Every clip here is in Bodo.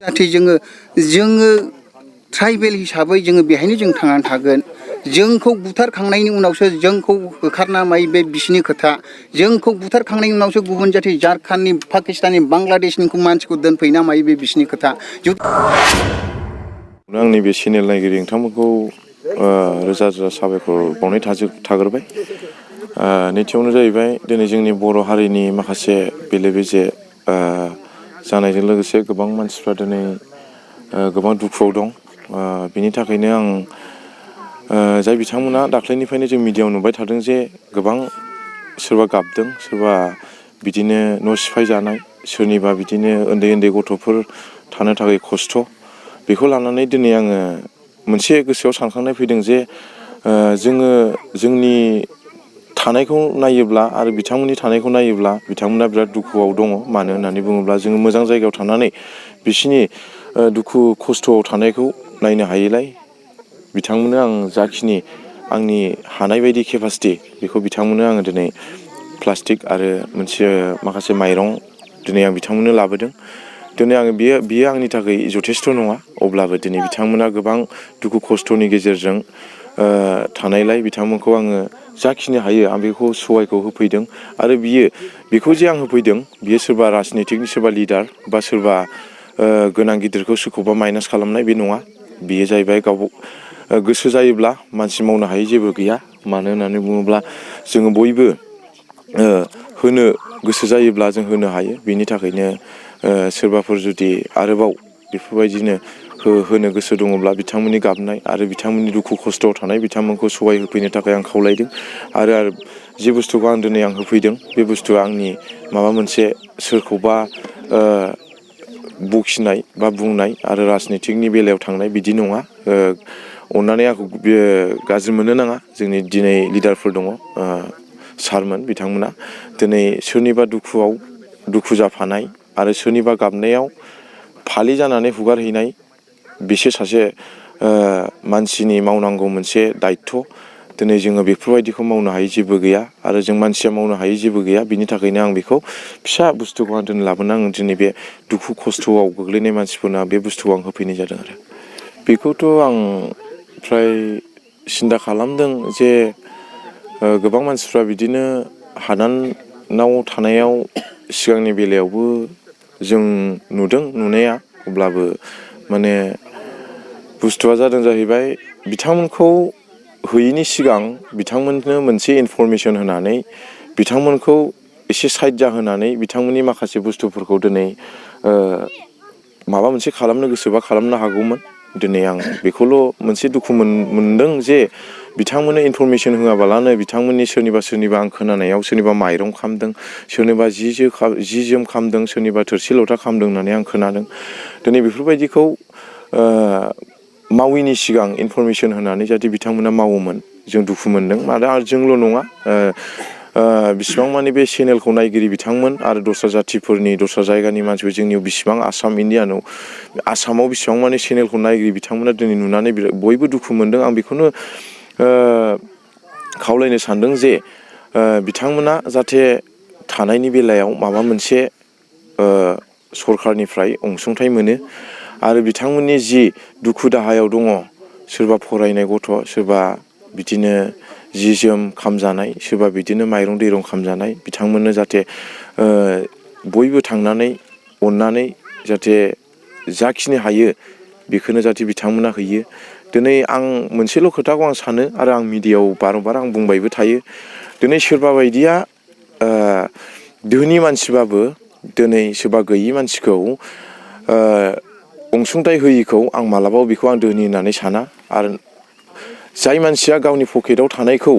जाहाथे जोङो ट्राइबेल हिसाबै जोङो बेहायनो जों थांनानै थागोन। जोंखौ बुथारखांनायनि उनावसो जोंखौ होखारना माय बे बिसिनि खोथा। जोंखौ बुथारखांनायनि उनावसो गुबुन जाथि झारखन्डनि पाकिस्ताननि बांलादेशनि मानसिखौ दोनफैना मायो बे बिसिनि खोथा। आंनि बे चेनेल नायगिरि नोंथांमोनखौ रोजा रोजा साबायखर बावनाय थाग्रोबाय। नैथियावनो जाहैबाय दिनै जोंनि बर' हारिनि माखासे बेले बेजे जानायजों लोगोसे गोबां मानसिफ्रा दिनै गोबां दुखुआव दं। बिनि थाखायनो आं जाय बिथांमोना दाख्लैनिफ्रायनो जों मिडियायाव नुबाय थादों जे गोबां सोरबा गाबदों, सोरबा बिदिनो न' सिफाय जानाय, सोरनिबा बिदिनो उन्दै उन्दै गथ'फोर थानो थाखाय खस्थ'। बेखौ लानानै दिनै आङो मोनसे गोसोआव सानखांनाय फैदों जे जोङो जोंनि थानायखौ नायोब्ला आरो बिथांमोननि थानायखौ नायोब्ला बिथांमोना बिराद दुखुआव दङ। मानो होननानै बुङोब्ला जोङो मोजां जायगायाव थानानै बिसिनि दुखु खस्थ'आव थानायखौ नायनो हायैलाय बिथांमोननो आं जाखिनि आंनि हानाय बायदि केपासिटि बेखौ बिथांमोननो आङो दिनै प्लास्टिक आरो माखासे माइरं दिनै आं बिथांमोननो लाबोदों। दिनै आङो बियो आंनि थाखाय जथेस्थ' नङा। अब्लाबो दिनै बिथांमोना गोबां दुखु खस्थ'नि गेजेरजों थानायलाय बिथांमोनखौ आङो जाखिनि हायो आं बेखौ सहायखौ होफैदों। आरो बेखौ जे आं होफैदों बियो सोरबा राजनितिकनि सोरबा लिडार बा सोरबा गोनां गिदिरखौ सोरखौबा माइनास खालामनाय बे नङा। बेयो जाहैबाय गोसो जायोब्ला मानसि मावनो हायै जेबो गैया। मानो होननानै बुङोब्ला जोङो बयबो होनो गोसो जायोब्ला जों होनो हायो। बिनि थाखायनो सोरबाफोर जुदि आरोबाव बेफोरबायदिनो होनो गोसो दङब्ला बिथांमोननि गाबनाय आरो बिथांमोननि दुखु खस्थ'आव थानाय बिथांमोनखौ सहाय होफैनो थाखाय आं खावलायदों। आरो जे बुस्थुखौ आं दिनै होफैदों बे बुस्थुआ आंनि माबा मोनसे सोरखौबा बखिनाय बा बुंनाय आरो राजनितिकनि बेलायाव थांनाय बिदि नङा। अननानै आंखौ गाज्रि मोननो नाङा। जोंनि दिनै लिडारफोर दङ, सारमोन बिथांमोना दिनै सोरनिबा दुखुआव दुखु जाफानाय आरो सोरनिबा गाबनायाव फालि जानानै हुगारहैनाय बिसोर सासे मानसिनि मावनांगौ मोनसे दायथ'। दिनै जोङो बेफोरबायदिखौ मावनो हायै जेबो गैया आरो जों मानसिया मावनो हायै जेबो गैया। बिनि थाखायनो आं बेखौ फिसा बुस्थुखौ आं दिनै लाबोना आं दिनै बे दुखु खस्थ'आव गोग्लैनाय मानसिफोरनो बे बुस्थुखौ आं होफैनाय जादों। आरो बेखौथ' आं फ्राय सिन्था खालामदों जे गोबां मानसिफ्रा बिदिनो हादानाव थानायाव सिगांनि बेलायावबो जों नुदों नुनाया। अब्लाबो माने बुस्थुआ जादों जाहैबाय बिथांमोनखौ होयैनि सिगां बिथांमोननो मोनसे इनफरमेसन होनानै बिथांमोनखौ एसे साइड जाहोनानै बिथांमोननि माखासे बुस्थुफोरखौ दिनै माबा मोनसे खालामनो गोसोबा खालामनो हागौमोन। दिनै आं बेखौल' मोनसे दुखु मोनदों जे बिथांमोननो इनफरमेसन होआबालानो बिथांमोननि सोरनिबा आं खोनानायाव सोरनिबा माइरं खामदों, सोरनिबा जि जोम खामदों, सोरनिबा थोरसि लथा खामदों होननानै आं खोनादों। दिनै बेफोरबायदिखौ माविनि सिगां इनफरमेसन होनानै जाहाथे बिथांमोना मावोमोन जों दुखु मोनदों। आरो जोंल' नङा, बिसिबां मानि बे चेनेलखौ नायगिरि बिथांमोन आरो दस्रा जाथिफोरनि दस्रा जायगानि मानसिफोर जोंनियाव बिसिबां आसामाव बिसिबां मानि चेनेलखौ नायगिरि बिथांमोना दिनै नुनानै बयबो दुखु मोनदों। आं बेखौनो खावलायनो सानदों जे बिथांमोना जाहाथे थानायनि बेलायाव माबा मोनसे सरखारनिफ्राय अनसुंथाइ मोनो आरो बिथांमोननि जि दुखु दाहायाव दङ, सोरबा फरायनाय गथ', सोरबा बिदिनो जि जोम खामजानाय, सोरबा बिदिनो माइरं दैरं खामजानाय, बिथांमोननो जाहाथे बयबो थांनानै अननानै जाहाथे जाखिनि हायो बेखौनो जाहाथे बिथांमोना होयो। दिनै आं मोनसेल' खोथाखौ आं सानो आरो आं मिडियायाव बारंबार आं बुंबायबो थायो। दिनै सोरबा बायदिया धोनि मानसिबाबो दिनै सोरबा गैयि मानसिखौ अनसुंथाइ होयिखौ आं मालाबाबो बेखौ आं धोनि होननानै साना। आरो जाय मानसिया गावनि पकेटाव थानायखौ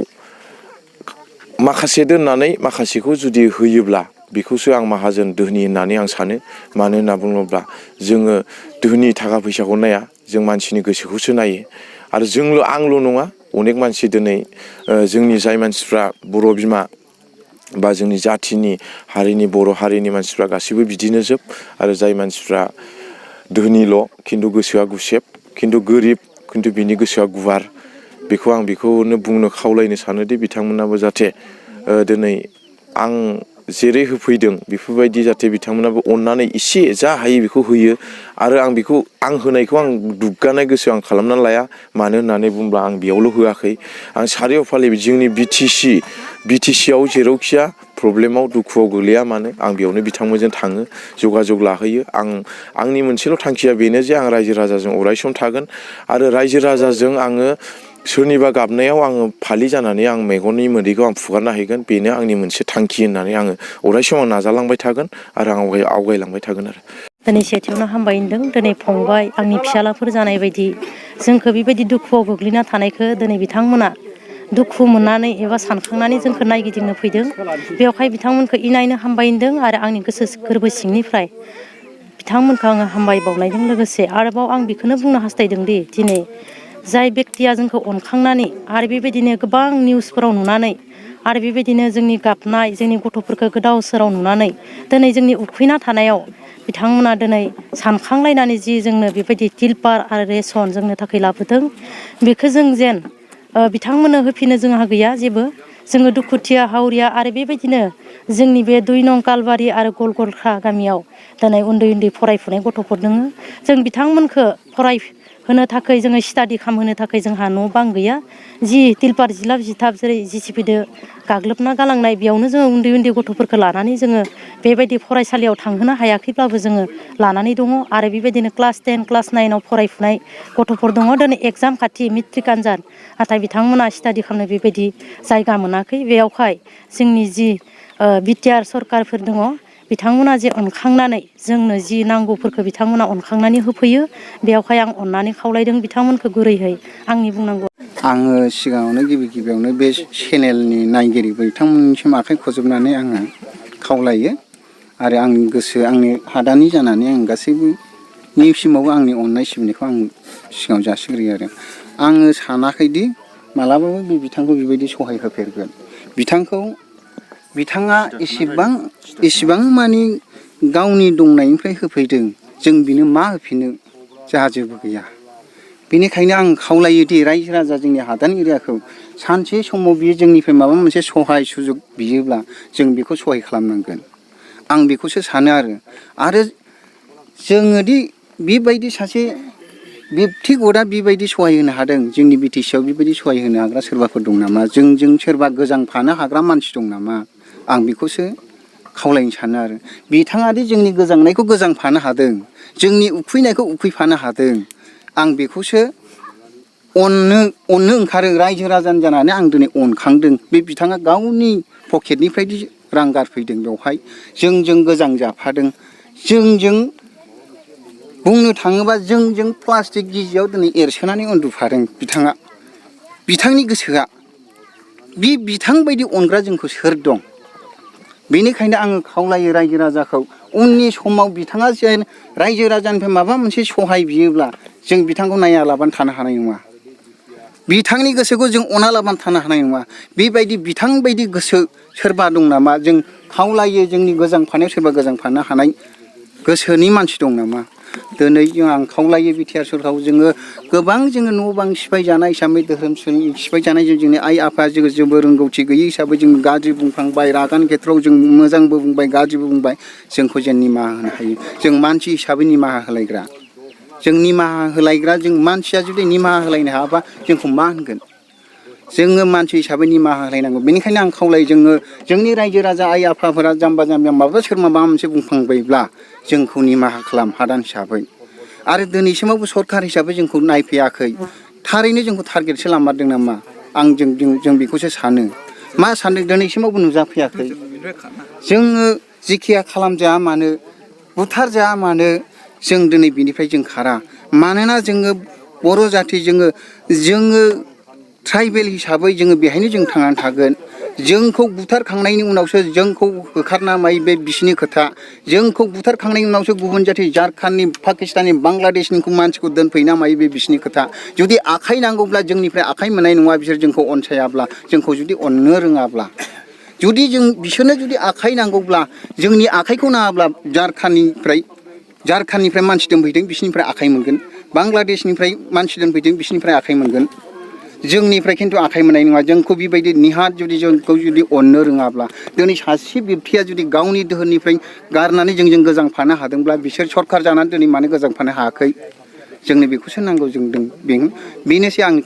माखासे दोननानै माखासेखौ जुदि होयोब्ला बेखौसो आं माहाजोन धोनि होननानै आं सानो। मानो होनना बुङोब्ला जोङो धोनि थाखा फैसाखौ नाया, जों मानसिनि गोसोखौसो नायो। आरो आंल' नङा, अनेक मानसि दिनै जोंनि जाय मानसिफ्रा बर' बिमा बा जोंनि जाथिनि हारिनि बर' हारिनि मानसिफ्रा गासैबो बिदिनो जोब। आरो जाय मानसिफ्रा धोनिल' खिन्थु गोसोआ गुसेब, खिन्थु गोरिब खिन्थु बिनि गोसोआ गुवार। बेखौनो बुंनो खावलायनो सानोदि बिथांमोनाबो जाहाथे दिनै आं जेरै होफैदों बेफोरबायदि जाहाथे बिथांमोनाबो अननानै एसे जा हायो बेखौ होयो आरो आं होनायखौ आं दुग्गानाय गोसो आं खालामनानै लाया मानो होननानै बुङोब्ला आं बेयावल' होआखै आं सारिय'फाले जोंनि बिटिसिआव जेरावखिया प्रब्लेमाव दुखुआव गोलैया मानो आं बेयावनो बिथांमोनजों थाङो जगाजग लाहैयो आंनि मोनसेल' थांखिया बेनो जे आं रायजो राजाजों अरायसम थागोन आरो रायजो राजाजों आङो सोरनिबा गाबनायाव आङो फालि जानानै आं मेगननि मोदैखौ आं फुगारना हैगोन बेनो आंनि मोनसे थांखि होननानै आङो अरायसम आं नाजालांबाय थागोन आरो आं आवगायलांबाय थागोन आरो दिनै सेथियावनो हामबाय होनदों दिनै फंबाय आंनि फिसालाफोर जानाय बायदि जोंखौ बेबायदि दुखुआव गोग्लैना थानायखौ दिनै बिथांमोना दुखु मोननानै एबा सानखांनानै जोंखौ नायगिदिंनो फैदों बेवहाय बिथांमोनखौ इनायनो हामबाय होनदों आरो आंनि गोसो गोरबो सिंनिफ्राय बिथांमोनखौ आङो हामबाय बावनायजों लोगोसे आरोबाव आं बेखौनो बुंनो हास्थायदों दि दिनै जाय बेक्तिया जोंखौ अनखांनानै आरो बेबायदिनो गोबां निउसफोराव नुनानै आरो बेबायदिनो जोंनि गाबनाय जोंनि गथ'फोरखौ गोदाव सोराव नुनानै दिनै जोंनि उखैना थानायाव बिथांमोना दिनै सानखांलायनानै जि जोंनो बेबायदि तिलपार आरो रेसन जोंनो थाखाय लाबोदों बेखौ जों जेन बिथांमोननो होफिनो जोंहा गैया जेबो जोङो दुखुथिया हावरिया आरो बेबायदिनो जोंनि बे 2 नं कालबारि आरो गलगलखा गामियाव दिनै उन्दै उन्दै फरायफुनाय गथ'फोर दङ जों बिथांमोनखौ फरायहोनो थाखाय जोङो स्टाडि खालामहोनो थाखाय जोंहा न' बां गैया जि तिलपार जिलाब जिथाब जेरै जिसिपिदो गाग्लोबना गालांनाय बेयावनो जोङो उन्दै उन्दै गथ'फोरखौ लानानै जोङो बेबायदि फरायसालियाव थांहोनो हायाखैब्लाबो जोङो लानानै दङ आरो बेबायदिनो क्लास 10 क्लास 9आव फरायफुनाय गथ'फोर दङ दिनै एगजाम खाथि मेट्रिक आनजाद नाथाय बिथांमोना स्टाडि खालामनो बेबायदि जायगा मोनाखै बेयावहाय जोंनि जि बिटिआर सरकारफोर दङ बिथांमोना जे अनखांनानै जोंनो जि नांगौफोरखौ बिथांमोना अनखांनानै होफैयो बेयावहाय आं अननानै खावलायदों बिथांमोनखौ गुरैहै आंनि बुंनांगौ आङो सिगाङावनो गिबियावनो बे चेनेलनि नायगिरि बिथांमोननिसिम आखाइ खजबनानै आङो खावलायो आरो आंनि गोसो आंनि हादानि जानानै आं गासैबोनिसिमावबो आंनि अननाय सिबिनायखौ आं सिगाङाव जासिग्रोयो आरो आङो सानाखैदि मालाबाबो बे बिथांखौ बेबायदि सहाय होफेरगोन बिथाङा एसेबां मानि गावनि दंनायनिफ्राय होफैदों जों बिनो मा होफिनो जोंहा जेबो गैया बेनिखायनो आं खावलायोदि रायजो राजा जोंनि हादान एरियाखौ सानसे समाव बियो जोंनिफ्राय माबा मोनसे सहाय सुजुग बियोब्ला जों बेखौ सहाय खालामनांगोन आं बेखौसो सानो आरो जोङोदि बेबायदि सासे बेक्तिगतआ बेबायदि सहाय होनो हादों जोंनि बिटिसिआव बेबायदि सहाय होनो हाग्रा सोरबाफोर दं नामा जोंजों सोरबा गोजांफानो हाग्रा मानसि दं नामा आं बेखौसो खावलायनो सानो आरो बिथाङादि जोंनि गोजांनायखौ गोजांफानो हादों जोंनि उखैनायखौ उखैफानो हादों आं बेखौसो अननो ओंखारो रायजो राजानि जानानै आं दिनै अनखांदों बे बिथाङा गावनि पकेटनिफ्रायदि रां गारफैदों बेवहाय जोंजों गोजां जाफादों जोंजों बुंनो थाङोबा जोंजों प्लास्टिक गिजियाव दिनै एरसोनानै उन्दुफादों बिथांनि गोसोआ बे बिथां बायदि अनग्रा जोंखौ सोर दं बेनिखायनो आङो खावलायो रायजो राजाखौ उननि समाव बिथाङा जेन रायजो राजानिफ्राय माबा मोनसे सहाय बियोब्ला जों बिथांखौ नायालाबानो थानो हानाय नङा बिथांनि गोसोखौ जों अनालाबानो थानो हानाय नङा बेबायदि बिथां बायदि गोसो सोरबा दं नामा जों खावलायो जोंनि गोजांफानायाव सोरबा गोजांफानो हानाय गोसोनि मानसि दं नामा दिनै आं खावलायो बिटिआर सरकारखौ जोङो गोबां जोङो न' बां सिफायजानाय हिसाबै धोरोम सिफायजानाय जोंनि आइ आफाया जोङो जेबो रोंगौथि गैयै हिसाबै जों गाज्रि बुंफ्लांबाय रागानि खेथ्रआव जों मोजांबो बुंबाय गाज्रिबो बुंबाय जोंखौ जेन निमाहा होनो हायो जों मानसि हिसाबै निमाहा होलायग्रा जों मानसिया जुदि निमाहा होलायनो हायाबा जोंखौ मा होनगोन जोङो मानसि हिसाबै निमाहा होलायनांगौ बेनिखायनो आं खावलायो जोंनि रायजो राजा आइ आफाफोरा जाम्बा जाम्बिया सोर माबा मोनसे बुंफ्लांबायब्ला जोंखौ निमाहा खालाम हादान हिसाबै आरो दिनैसिमावबो सरकार हिसाबै जोंखौ नायफैयाखै थारैनो जोंखौ टारगेटसो लामारदों नामा जों बेखौसो सानो मा सानदों दिनैसिमावबो नुजाफैयाखै जोङो जिखिया खालामजाया मानो बुथारजाया मानो जों दिनै बिनिफ्राय जों खारा मानोना जोङो बर' जाथि जोङो ट्राइबेल हिसाबै जोङो बेहायनो जों थांनानै थागोन जोंखौ बुथारखांनायनि उनावसो जोंखौ होखारना मायो बे बिसिनि खोथा जोंखौ बुथारखांनायनि उनावसो गुबुन जाथि झारखान्डनि पाकिस्ताननि बांलादेशनि मानसिखौ दोनफैना मायो बे बिसिनि खोथा जुदि आखाइ नांगौब्ला जोंनिफ्राय आखाइ मोननाय नङा बिसोर जोंखौ अनसायाब्ला जोंखौ जुदि अननो रोङाब्ला जुदि बिसोरनो जुदि आखाइ नांगौब्ला जोंनि आखाइखौ नाङाब्ला झारखान्डनिफ्राय मानसि दोनफैदों बिसिनिफ्राय आखाइ मोनगोन बांलादेशनिफ्राय मानसि दोनफैदों बिसिनिफ्राय आखाइ मोनगोन जोंनिफ्राय खिन्थु आखाइ मोननाय नङा जोंखौ बेबायदि निहाथ जुदि जोंखौ जुदि अननो रोङाब्ला दिनै सासे व्यक्तिया जुदि गावनि दोहोननिफ्राय गारनानै जोंजों गोजांफानो हादोंब्ला बिसोर सरखार जानानै दिनै मानो गोजांफानो हायाखै जोंनो बेखौसो नांगौ जों बेनोसै आंनि